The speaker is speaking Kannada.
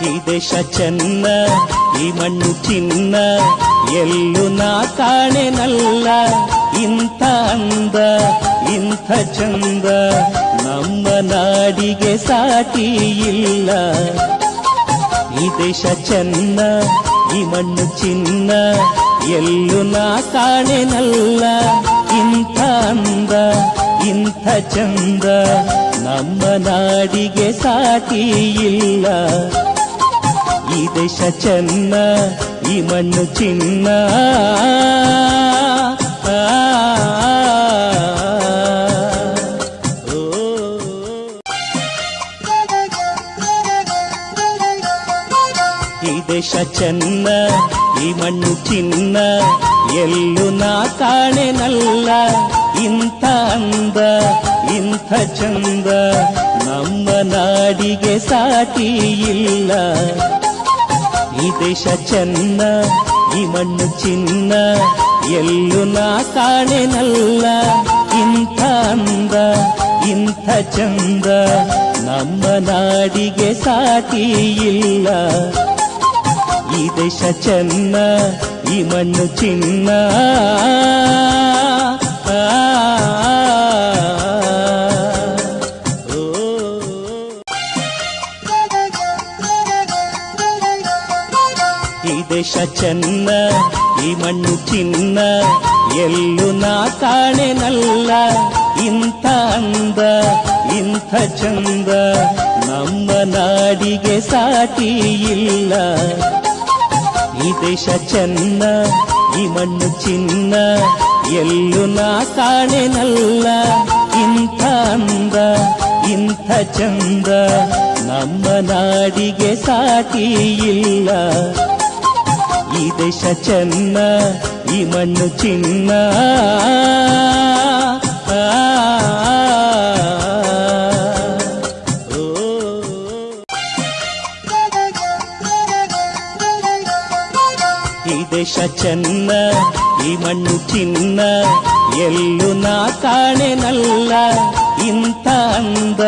ಈ ದೇಶ ಚೆನ್ನ ಈ ಮಣ್ಣು ಚಿನ್ನ ಎಲ್ಲೂ ನಾ ಕಾಣೆನಲ್ಲ ಇಂಥ ಅಂದ ಇಂಥ ಚಂದ ನಮ್ಮ ನಾಡಿಗೆ ಸಾಟಿ ಇಲ್ಲ ಈ ದೇಶ ಚೆನ್ನ ಈ ಮಣ್ಣು ಚಿನ್ನ ಎಲ್ಲೂ ನಾ ಕಾಣೆನಲ್ಲ ಇಂಥ ಅಂದ ಇಂಥ ಚಂದ ನಮ್ಮ ನಾಡಿಗೆ ಸಾಟಿ ಇಲ್ಲ ಈ ದೇಶ ಚೆನ್ನ ಈ ಮಣ್ಣು ಚಿನ್ನ ಈ ದೇಶ ಚೆನ್ನ ಈ ಮಣ್ಣು ಚಿನ್ನ ಎಲ್ಲೂ ನಾ ಕಾಣೆನಲ್ಲ ಇಂಥ ಅಂದ ಇಂಥ ಚಂದ ನಮ್ಮ ನಾಡಿಗೆ ಸಾಟಿ ಇಲ್ಲ ಈ ದೇಶ ಚೆನ್ನ ಈ ಮಣ್ಣು ಚಿನ್ನ ಎಲ್ಲೂ ನಾ ಕಾಣೆನಲ್ಲ ಇಂಥ ಅಂದ ಇಂಥ ಚಂದ ನಮ್ಮ ನಾಡಿಗೆ ಸಾಟಿ ಇಲ್ಲ ಈ ದೇಶ ಚೆನ್ನ ಈ ಮಣ್ಣು ಚಿನ್ನ ಈ ದೇಶ ಚೆನ್ನ ಈ ಮಣ್ಣು ಚಿನ್ನ ಎಲ್ಲೂ ನಾ ಕಾಣೆನಲ್ಲ ಇಂಥ ಅಂದ ಇಂಥ ಚಂದ ನಮ್ಮ ನಾಡಿಗೆ ಸಾಟಿ ಇಲ್ಲ ಈ ದೇಶ ಚೆನ್ನ ಈ ಮಣ್ಣು ಚಿನ್ನ ಎಲ್ಲೂ ನಾ ಕಾಣೆನಲ್ಲ ಇಂಥ ಅಂದ ಇಂಥ ಚಂದ ನಮ್ಮ ನಾಡಿಗೆ ಸಾಟಿ ಇಲ್ಲ ಈ ದೇಶ ಚೆನ್ನ ಈ ಮಣ್ಣು ಚಿನ್ನ ಈ ದೇಶ ಚೆನ್ನ ಈ ಮಣ್ಣು ಚಿನ್ನ ಎಲ್ಲೂ ನಾ ಕಾಣೆನಲ್ಲ ಇಂಥ ಅಂದ